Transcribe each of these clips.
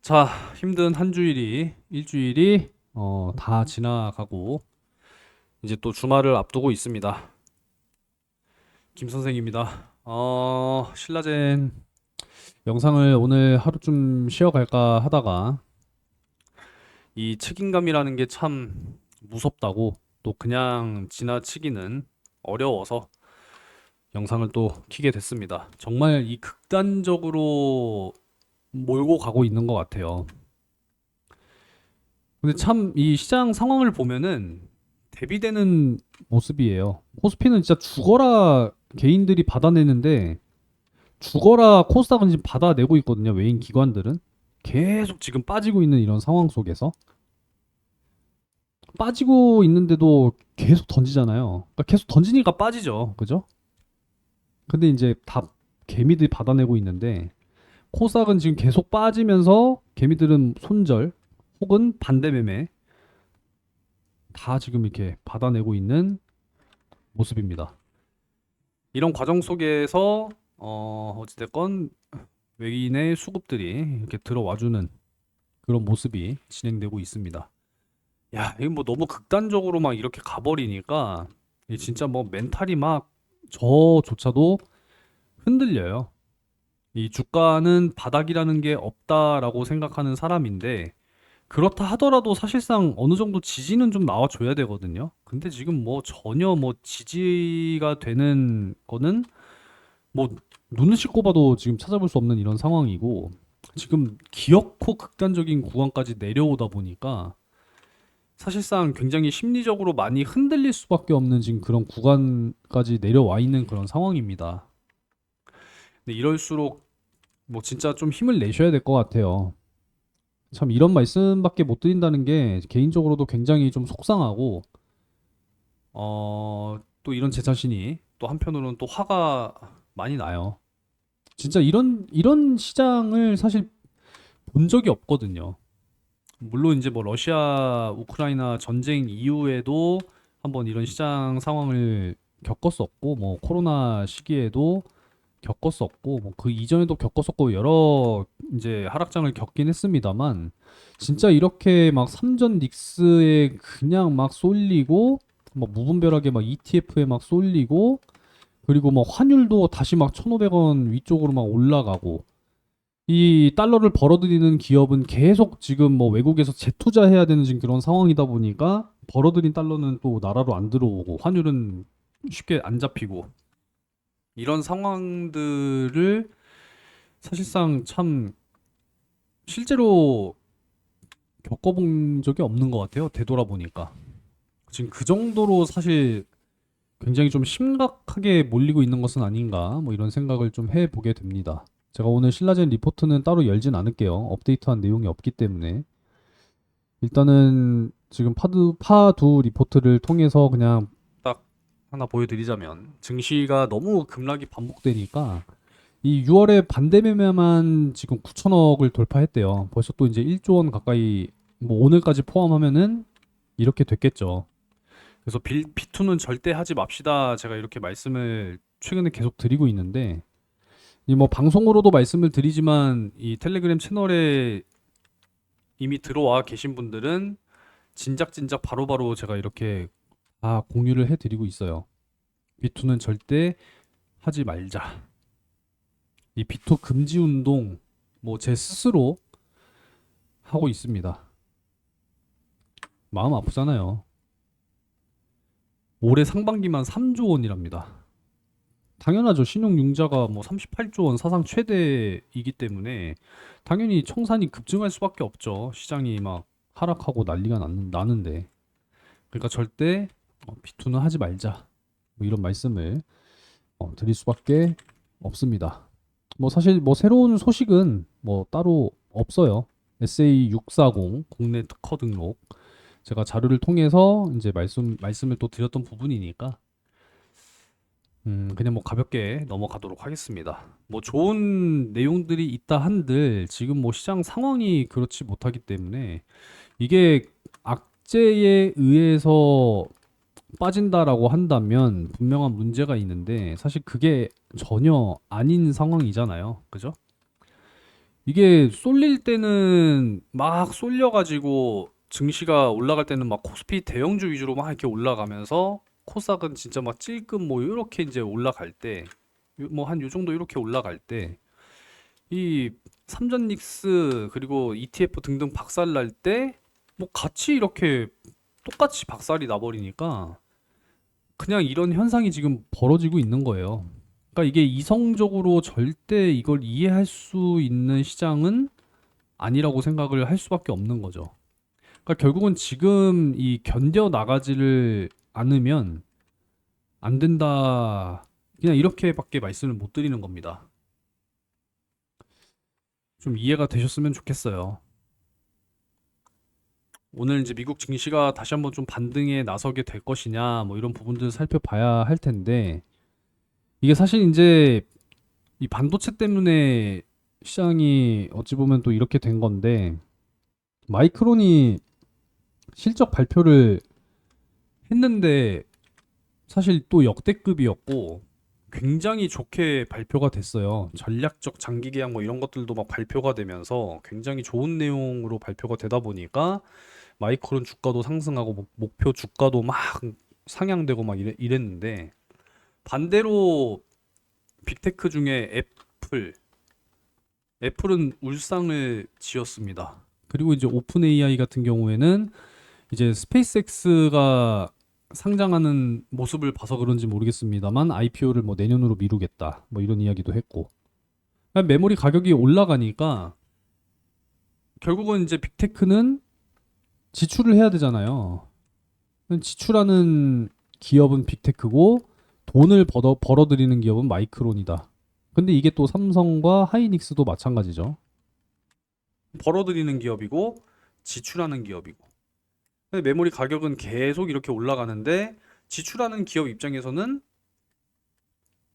자, 힘든 한 주일이, 일주일이 다 지나가고 이제 또 주말을 앞두고 있습니다. 김 선생입니다. 신라젠 영상을 오늘 하루 좀 쉬어갈까 하다가 이 책임감이라는 게 참 무섭다고 또 그냥 지나치기는 어려워서 영상을 또 켜게 됐습니다. 정말 이 극단적으로 몰고 가고 있는 것 같아요. 근데 참 이 시장 상황을 보면은 대비되는 모습이에요. 코스피는 진짜 죽어라 개인들이 받아내는데 죽어라 코스닥은 지금 받아내고 있거든요. 외인 기관들은 계속 지금 빠지고 있는 이런 상황 속에서 빠지고 있는데도 계속 던지잖아요. 그러니까 계속 던지니까 빠지죠. 그죠? 근데 이제 다 개미들이 받아내고 있는데 코스닥은 지금 계속 빠지면서 개미들은 손절 혹은 반대 매매 다 지금 이렇게 받아내고 있는 모습입니다. 이런 과정 속에서 어찌됐건 외국인의 수급들이 이렇게 들어와주는 그런 모습이 진행되고 있습니다. 야, 이거 뭐 너무 극단적으로 막 이렇게 가버리니까 이 진짜 뭐 멘탈이 막 저조차도 흔들려요. 이 주가는 바닥이라는 게 없다라고 생각하는 사람인데 그렇다 하더라도 사실상 어느 정도 지지는 좀 나와줘야 되거든요. 근데 지금 뭐 전혀 뭐 지지가 되는 거는 뭐 눈을 씻고 봐도 지금 찾아볼 수 없는 이런 상황이고 지금 기어코 극단적인 구간까지 내려오다 보니까 사실상 굉장히 심리적으로 많이 흔들릴 수밖에 없는 지금 그런 구간까지 내려와 있는 그런 상황입니다. 근데 이럴수록 뭐 진짜 좀 힘을 내셔야 될 것 같아요. 참 이런 말씀밖에 못 드린다는 게 개인적으로도 굉장히 좀 속상하고 또 이런 제 자신이 또 한편으로는 또 화가 많이 나요. 진짜 이런 시장을 사실 본 적이 없거든요. 물론 이제 뭐 러시아 우크라이나 전쟁 이후에도 한번 이런 시장 상황을 겪었었고 뭐 코로나 시기에도 겪었었고 뭐 그 이전에도 겪었었고 여러 이제 하락장을 겪긴 했습니다만 진짜 이렇게 막 삼전 닉스에 그냥 막 쏠리고 뭐 무분별하게 막 ETF에 막 쏠리고 그리고 뭐 환율도 다시 막 1,500원 위쪽으로 막 올라가고 이 달러를 벌어들이는 기업은 계속 지금 뭐 외국에서 재투자해야 되는 지금 그런 상황이다 보니까 벌어들인 달러는 또 나라로 안 들어오고 환율은 쉽게 안 잡히고 이런 상황들을 사실상 참 실제로 겪어본 적이 없는 것 같아요. 되돌아보니까. 지금 그 정도로 사실 굉장히 좀 심각하게 몰리고 있는 것은 아닌가 뭐 이런 생각을 좀 해보게 됩니다. 제가 오늘 신라젠 리포트는 따로 열진 않을게요. 업데이트한 내용이 없기 때문에. 일단은 지금 파두 리포트를 통해서 그냥 딱 하나 보여드리자면 증시가 너무 급락이 반복되니까 이 6월에 반대 매매만 지금 9천억을 돌파했대요. 벌써 또 이제 1조 원 가까이 뭐 오늘까지 포함하면은 이렇게 됐겠죠. 그래서 B2는 절대 하지 맙시다. 제가 이렇게 말씀을 최근에 계속 드리고 있는데 이 뭐 방송으로도 말씀을 드리지만 이 텔레그램 채널에 이미 들어와 계신 분들은 진작 바로바로 제가 이렇게 다 공유를 해드리고 있어요. B2는 절대 하지 말자. 이 B2 금지 운동 뭐 제 스스로 하고 있습니다. 마음 아프잖아요. 올해 상반기만 3조 원이랍니다. 당연하죠. 신용융자가 뭐 38조 원 사상 최대이기 때문에 당연히 청산이 급증할 수밖에 없죠. 시장이 막 하락하고 난리가 나는데. 그러니까 절대 B2는 하지 말자. 뭐 이런 말씀을 드릴 수밖에 없습니다. 뭐 사실 뭐 새로운 소식은 뭐 따로 없어요. SA640 국내 특허 등록 제가 자료를 통해서 이제 말씀을 또 드렸던 부분이니까 그냥 뭐 가볍게 넘어가도록 하겠습니다. 뭐 좋은 내용들이 있다 한들 지금 뭐 시장 상황이 그렇지 못하기 때문에 이게 악재에 의해서 빠진다라고 한다면 분명한 문제가 있는데 사실 그게 전혀 아닌 상황이잖아요. 그죠? 이게 쏠릴 때는 막 쏠려가지고 증시가 올라갈 때는 막 코스피 대형주 위주로 막 이렇게 올라가면서 코스닥은 진짜 막 찔끔 뭐 이렇게 이제 올라갈 때 뭐 한 요 정도 이렇게 올라갈 때 이 삼전 닉스 그리고 ETF 등등 박살 날 때 뭐 같이 이렇게 똑같이 박살이 나버리니까 그냥 이런 현상이 지금 벌어지고 있는 거예요. 그러니까 이게 이성적으로 절대 이걸 이해할 수 있는 시장은 아니라고 생각을 할 수밖에 없는 거죠. 그러니까 결국은 지금 이 견뎌 나가지를 않으면 안 된다. 그냥 이렇게밖에 말씀을 못 드리는 겁니다. 좀 이해가 되셨으면 좋겠어요. 오늘 이제 미국 증시가 다시 한번 좀 반등에 나서게 될 것이냐, 뭐 이런 부분들을 살펴봐야 할 텐데, 이게 사실 이제 이 반도체 때문에 시장이 어찌 보면 또 이렇게 된 건데, 마이크론이 실적 발표를 했는데 사실 또 역대급이었고 굉장히 좋게 발표가 됐어요. 전략적 장기 계약 뭐 이런 것들도 막 발표가 되면서 굉장히 좋은 내용으로 발표가 되다 보니까 마이크론 주가도 상승하고 목표 주가도 막 상향되고 막 이랬는데 반대로 빅테크 중에 애플은 울상을 지었습니다. 그리고 이제 오픈 AI 같은 경우에는 이제 스페이스X가 상장하는 모습을 봐서 그런지 모르겠습니다만 IPO를 뭐 내년으로 미루겠다 뭐 이런 이야기도 했고 메모리 가격이 올라가니까 결국은 이제 빅테크는 지출을 해야 되잖아요. 지출하는 기업은 빅테크고 돈을 벌어들이는 기업은 마이크론이다. 근데 이게 또 삼성과 하이닉스도 마찬가지죠. 벌어들이는 기업이고 지출하는 기업이고 메모리 가격은 계속 이렇게 올라가는데 지출하는 기업 입장에서는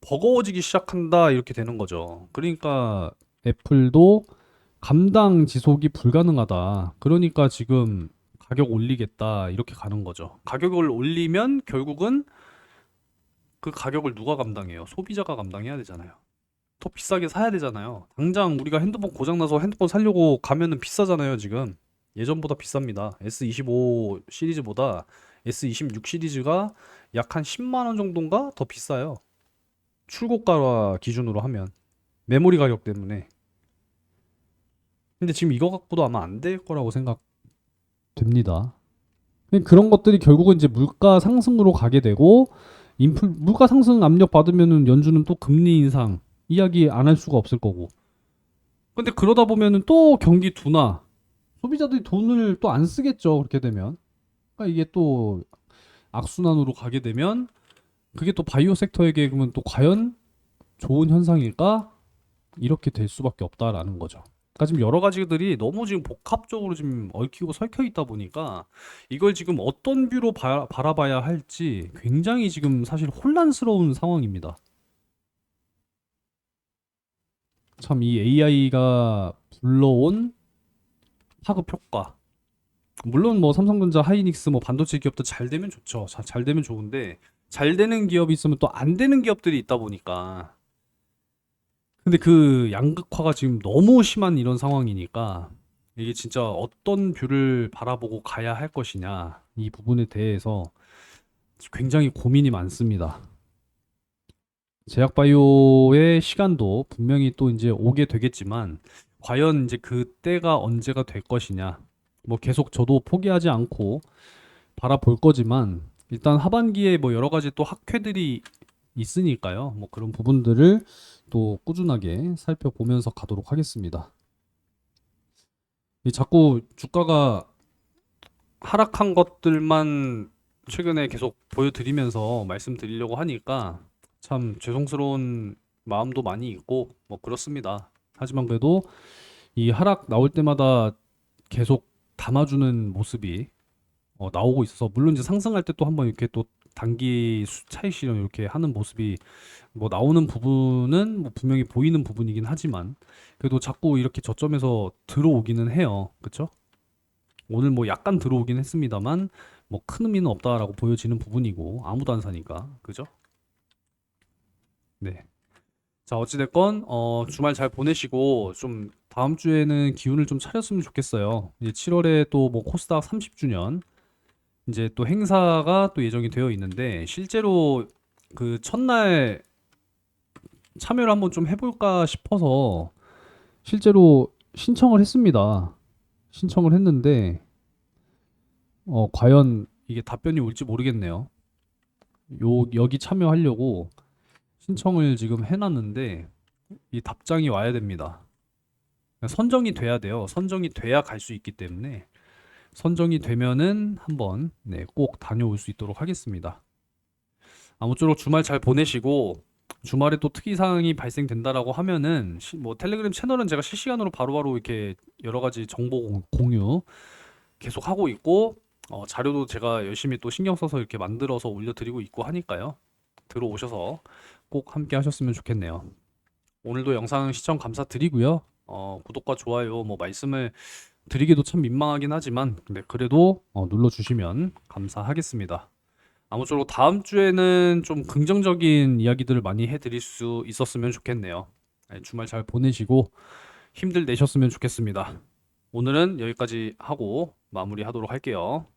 버거워지기 시작한다 이렇게 되는 거죠. 그러니까 애플도 감당 지속이 불가능하다. 그러니까 지금 가격 올리겠다 이렇게 가는 거죠. 가격을 올리면 결국은 그 가격을 누가 감당해요? 소비자가 감당해야 되잖아요. 더 비싸게 사야 되잖아요. 당장 우리가 핸드폰 고장나서 핸드폰 사려고 가면은 비싸잖아요, 지금. 예전보다 비쌉니다. S25 시리즈보다 S26 시리즈가 약 한 10만 원 정도인가 더 비싸요. 출고가 기준으로 하면. 메모리 가격 때문에. 근데 지금 이거 갖고도 아마 안 될 거라고 생각됩니다. 그런 것들이 결국은 이제 물가 상승으로 가게 되고 물가 상승 압력 받으면은 연준은 또 금리 인상 이야기 안 할 수가 없을 거고. 근데 그러다 보면은 또 경기 둔화. 소비자들이 돈을 또 안 쓰겠죠. 그렇게 되면. 그러니까 이게 또 악순환으로 가게 되면 그게 또 바이오 섹터에게 그러면 또 과연 좋은 현상일까? 이렇게 될 수밖에 없다라는 거죠. 그러니까 지금 여러 가지들이 너무 지금 복합적으로 지금 얽히고 설켜 있다 보니까 이걸 지금 어떤 뷰로 바라봐야 할지 굉장히 지금 사실 혼란스러운 상황입니다. 참 이 AI가 불러온 파급 효과. 물론 뭐 삼성전자, 하이닉스 뭐 반도체 기업도 잘 되면 좋죠. 잘 되면 좋은데 잘 되는 기업이 있으면 또 안 되는 기업들이 있다 보니까 근데 그 양극화가 지금 너무 심한 이런 상황이니까 이게 진짜 어떤 뷰를 바라보고 가야 할 것이냐 이 부분에 대해서 굉장히 고민이 많습니다. 제약바이오의 시간도 분명히 또 이제 오게 되겠지만 과연 이제 그때가 언제가 될 것이냐 뭐 계속 저도 포기하지 않고 바라볼 거지만 일단 하반기에 뭐 여러 가지 또 학회들이 있으니까요. 뭐 그런 부분들을 또 꾸준하게 살펴보면서 가도록 하겠습니다. 자꾸 주가가 하락한 것들만 최근에 계속 보여드리면서 말씀드리려고 하니까 참 죄송스러운 마음도 많이 있고 뭐 그렇습니다. 하지만 그래도 이 하락 나올 때마다 계속 담아주는 모습이 나오고 있어서 물론 이제 상승할 때 또 한번 이렇게 또 단기 차익 실현 이렇게 하는 모습이 뭐 나오는 부분은 뭐 분명히 보이는 부분이긴 하지만 그래도 자꾸 이렇게 저점에서 들어오기는 해요. 그쵸? 오늘 뭐 약간 들어오긴 했습니다만 뭐 큰 의미는 없다라고 보여지는 부분이고 아무도 안 사니까 그죠? 네. 자 어찌됐건 주말 잘 보내시고 좀 다음 주에는 기운을 좀 차렸으면 좋겠어요. 이제 7월에 또 뭐 코스닥 30주년 이제 또 행사가 또 예정이 되어 있는데 실제로 그 첫날 참여를 한번 좀 해볼까 싶어서 실제로 신청을 했습니다. 신청을 했는데 과연 이게 답변이 올지 모르겠네요. 여기 참여하려고 신청을 지금 해놨는데 이 답장이 와야 됩니다. 선정이 돼야 돼요. 선정이 돼야 갈 수 있기 때문에 선정이 되면은 한번 네, 꼭 다녀올 수 있도록 하겠습니다. 아무쪼록 주말 잘 보내시고 주말에 또 특이 사항이 발생된다라고 하면은 뭐 텔레그램 채널은 제가 실시간으로 바로바로 이렇게 여러 가지 정보 공유 계속 하고 있고 자료도 제가 열심히 또 신경 써서 이렇게 만들어서 올려드리고 있고 하니까요. 들어오셔서 꼭 함께 하셨으면 좋겠네요. 오늘도 영상 시청 감사드리고요. 구독과 좋아요 뭐 말씀을 드리기도 참 민망하긴 하지만 근데 그래도 눌러주시면 감사하겠습니다. 아무쪼록 다음 주에는 좀 긍정적인 이야기들을 많이 해드릴 수 있었으면 좋겠네요. 네, 주말 잘 보내시고 힘들 내셨으면 좋겠습니다. 오늘은 여기까지 하고 마무리하도록 할게요.